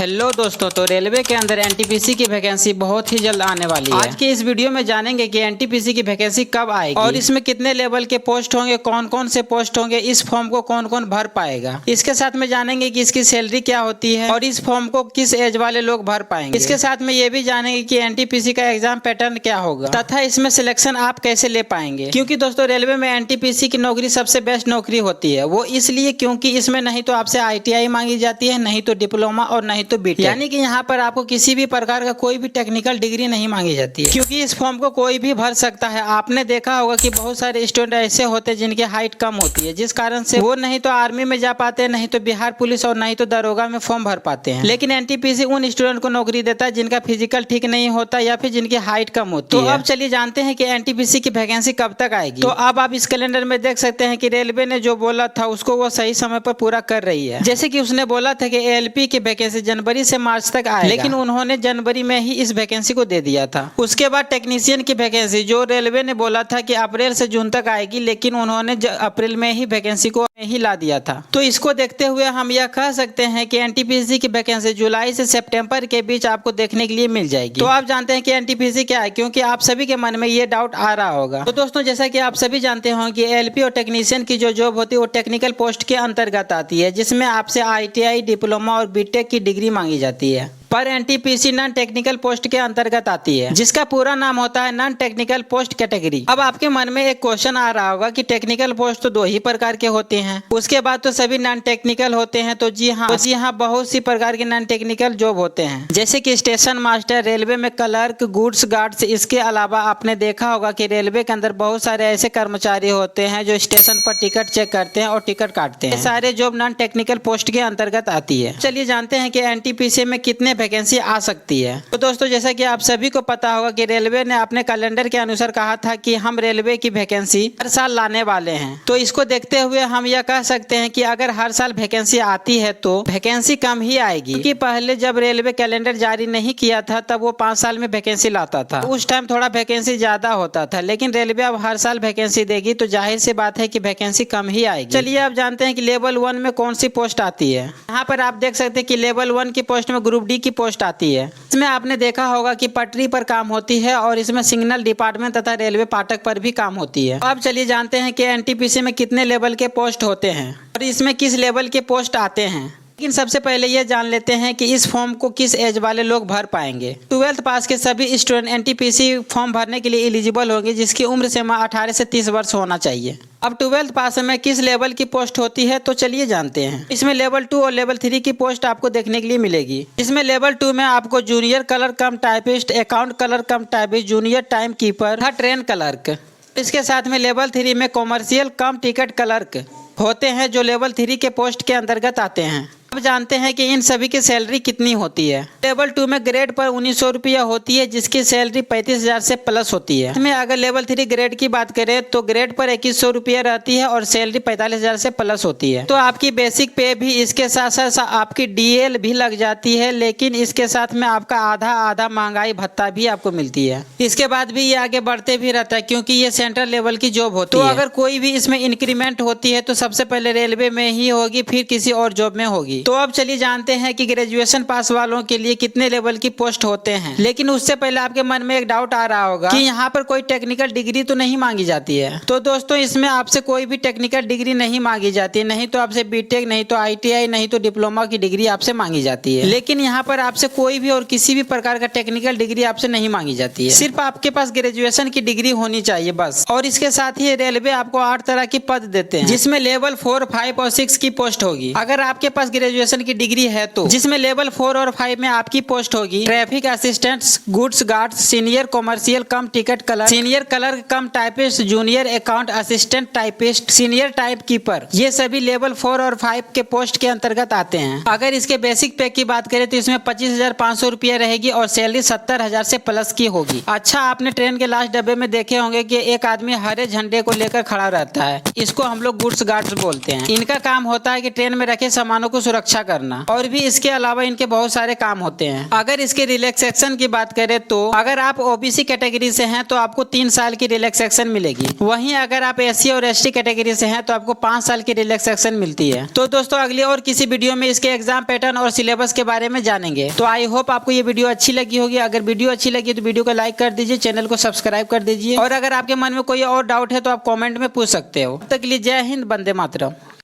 Hello दोस्तों, तो railway के अंदर एनटीपीसी की वैकेंसी बहुत ही जल्द आने वाली है। आज के इस वीडियो में जानेंगे कि एनटीपीसी की वैकेंसी कब आएगी और इसमें कितने लेवल के पोस्ट होंगे, कौन कौन से पोस्ट होंगे, इस फॉर्म को कौन कौन भर पाएगा। इसके साथ में जानेंगे कि इसकी सैलरी क्या होती है और इस फॉर्म को किस एज वाले लोग भर पाएंगे। इसके साथ में ये भी जानेंगे कि एनटीपीसी का एग्जाम पैटर्न क्या होगा तथा इसमें सिलेक्शन आप कैसे ले पाएंगे। क्योंकि दोस्तों रेलवे में एनटीपीसी की नौकरी सबसे बेस्ट नौकरी होती है। वो इसलिए क्योंकि इसमें नहीं तो आपसे ITI मांगी जाती है, नहीं तो डिप्लोमा और नहीं तो बीटेक, यानी कि यहाँ पर आपको किसी भी प्रकार का कोई भी टेक्निकल डिग्री नहीं मांगी जाती है। क्योंकि इस फॉर्म को कोई भी भर सकता है। आपने देखा होगा कि बहुत सारे स्टूडेंट ऐसे होते हैं जिनकी हाइट कम होती है, जिस कारण से वो नहीं तो आर्मी में जा पाते हैं, नहीं तो बिहार पुलिस और नहीं तो दरोगा में फॉर्म भर पाते हैं। लेकिन एनटीपीसी उन स्टूडेंट को नौकरी देता है जिनका फिजिकल ठीक नहीं होता या फिर जिनकी हाइट कम होती है। तो अब चलिए जानते हैं कि एनटीपीसी की वैकेंसी कब तक आएगी। तो अब आप इस कैलेंडर में देख सकते हैं कि रेलवे ने जो बोला था उसको वो सही समय पर पूरा कर रही है। जैसे कि उसने बोला था कि ALP की वैकेंसी जनवरी से मार्च तक आएगा, लेकिन उन्होंने जनवरी में ही इस वैकेंसी को दे दिया था। उसके बाद टेक्नीशियन की वैकेंसी जो रेलवे ने बोला था कि अप्रैल से जून तक आएगी, लेकिन उन्होंने अप्रैल में ही वैकेंसी को ही ला दिया था। तो इसको देखते हुए हम यह कह सकते हैं कि एनटीपीसी की वैकेंसी जुलाई से सितंबर के बीच आपको देखने के लिए मिल जाएगी। तो आप जानते हैं कि एनटीपीसी क्या है, क्योंकि आप सभी के मन में ये डाउट आ रहा होगा। तो दोस्तों जैसा कि आप सभी जानते हो कि ALP और टेक्नीशियन की जो जॉब होती है वो टेक्निकल पोस्ट के अंतर्गत आती है, जिसमें आपसे ITI, डिप्लोमा और बीटेक की डिग्री मांगी जाती है। पर एनटीपीसी नॉन टेक्निकल पोस्ट के अंतर्गत आती है, जिसका पूरा नाम होता है नॉन टेक्निकल पोस्ट कैटेगरी। अब आपके मन में एक क्वेश्चन आ रहा होगा कि टेक्निकल पोस्ट तो दो ही प्रकार के होते हैं, उसके बाद तो सभी नॉन टेक्निकल होते हैं। तो जी हाँ, बहुत सी प्रकार के नॉन टेक्निकल जॉब होते हैं, जैसे कि स्टेशन मास्टर, रेलवे में क्लर्क, गुड्स गार्ड्स। इसके अलावा आपने देखा होगा कि रेलवे के अंदर बहुत सारे ऐसे कर्मचारी होते हैं जो स्टेशन पर टिकट चेक करते हैं और टिकट काटते हैं। सारे जॉब नॉन टेक्निकल पोस्ट के अंतर्गत आती है। चलिए जानते हैं कि एनटीपीसी में कितने वैकेंसी आ सकती है। तो दोस्तों जैसा कि आप सभी को पता होगा कि रेलवे ने अपने कैलेंडर के अनुसार कहा था कि हम रेलवे की वैकेंसी हर साल लाने वाले हैं। तो इसको देखते हुए हम यह कह सकते हैं कि अगर हर साल वैकेंसी आती है तो वैकेंसी कम ही आएगी, क्योंकि पहले जब रेलवे कैलेंडर जारी नहीं किया था तब वो 5 साल में वैकेंसी लाता था। उस टाइम थोड़ा वैकेंसी ज्यादा होता था, लेकिन रेलवे अब हर साल वैकेंसी देगी तो जाहिर सी बात है कि वैकेंसी कम ही आएगी। चलिए अब जानते हैं कि लेवल 1 में कौन सी पोस्ट आती है। यहाँ पर आप देख सकते हैं कि लेवल 1 की पोस्ट में ग्रुप D की पोस्ट आती है। इसमें आपने देखा होगा कि पटरी पर काम होती है और इसमें सिग्नल डिपार्टमेंट तथा रेलवे फाटक पर भी काम होती है। अब चलिए जानते हैं कि एनटीपीसी में कितने लेवल के पोस्ट होते हैं और इसमें किस लेवल के पोस्ट आते हैं। लेकिन सबसे पहले ये जान लेते हैं कि इस फॉर्म को किस एज वाले लोग भर पाएंगे। 12th पास के सभी स्टूडेंट एनटीपीसी फॉर्म भरने के लिए एलिजिबल होंगे, जिसकी उम्र सीमा 18 से 30 वर्ष होना चाहिए। अब 12th पास में किस लेवल की पोस्ट होती है तो चलिए जानते हैं। इसमें लेवल 2 और लेवल 3 की पोस्ट आपको देखने के लिए मिलेगी। इसमें लेवल 2 में आपको जूनियर कलर कम टाइपिस्ट, अकाउंट कलर कम typist, junior time keeper, train clerk. इसके साथ में लेवल 3 में कॉमर्शियल कम टिकट क्लर्क होते हैं, जो लेवल 3 के पोस्ट के अंतर्गत आते हैं। अब जानते हैं कि इन सभी की सैलरी कितनी होती है। लेवल 2 में ग्रेड पर 1900 रुपया होती है, जिसकी सैलरी 35,000 से प्लस होती है। इसमें अगर लेवल 3 ग्रेड की बात करें तो ग्रेड पर 2100 रुपया रहती है और सैलरी 45,000 से प्लस होती है। तो आपकी बेसिक पे भी इसके साथ साथ आपकी DL भी लग जाती है, लेकिन इसके साथ में आपका आधा महंगाई भत्ता भी आपको मिलती है। इसके बाद भी ये आगे बढ़ते भी रहता है, क्योंकि ये सेंट्रल लेवल की जॉब होती है। तो अगर कोई भी इसमें इंक्रीमेंट होती है तो सबसे पहले रेलवे में ही होगी, फिर किसी और जॉब में होगी। तो अब चलिए जानते हैं कि ग्रेजुएशन पास वालों के लिए कितने लेवल की पोस्ट होते हैं। लेकिन उससे पहले आपके मन में एक डाउट आ रहा होगा कि यहाँ पर कोई टेक्निकल डिग्री तो नहीं मांगी जाती है। तो दोस्तों इसमें आपसे कोई भी टेक्निकल डिग्री नहीं मांगी जाती, नहीं तो आपसे बीटेक, नहीं तो ITI, नहीं तो डिप्लोमा की डिग्री आपसे मांगी जाती है। लेकिन यहाँ पर आपसे कोई भी और किसी भी प्रकार का टेक्निकल डिग्री आपसे नहीं मांगी जाती है। सिर्फ आपके पास ग्रेजुएशन की डिग्री होनी चाहिए बस। और इसके साथ ही रेलवे आपको 8 तरह की पद देते हैं, जिसमें लेवल 4, 5 और 6 की पोस्ट होगी। अगर आपके पास ग्रेजुएशन की डिग्री है तो जिसमें लेवल 4 और 5 में आपकी पोस्ट होगी traffic assistant, goods guard, senior commercial कम टिकट क्लर्क, सीनियर क्लर्क कम typist, junior account assistant typist, senior type keeper. ये सभी लेवल 4 और 5 के पोस्ट के अंतर्गत आते हैं। अगर इसके बेसिक पे की बात करें तो इसमें 25,500 रुपया रहेगी और सैलरी 70,000 से प्लस की होगी। अच्छा, आपने ट्रेन के लास्ट डब्बे में देखे होंगे कि एक आदमी हरे झंडे को लेकर खड़ा रहता है। इसको हम लोग गुड्स गार्ड्स बोलते हैं। इनका काम होता है कि ट्रेन में रखे सामानों को सुरक्षा करना, और भी इसके अलावा इनके बहुत सारे काम होते हैं। अगर इसके रिलैक्सेशन की बात करें तो अगर आप ओबीसी कैटेगरी से हैं तो आपको 3 साल की रिलैक्सेशन मिलेगी। वहीं अगर आप एससी और एसटी कैटेगरी से हैं तो आपको 5 साल की रिलैक्सेशन मिलती है। तो दोस्तों अगली और किसी वीडियो में इसके एग्जाम पैटर्न और सिलेबस के बारे में जानेंगे। तो आई होप आपको ये वीडियो अच्छी लगी होगी। अगर वीडियो अच्छी लगी तो वीडियो को लाइक कर दीजिए, चैनल को सब्सक्राइब कर दीजिए, और अगर आपके मन में कोई और डाउट है तो आप कॉमेंट में पूछ सकते हो। तब तक के लिए जय हिंद, वंदे मातरम।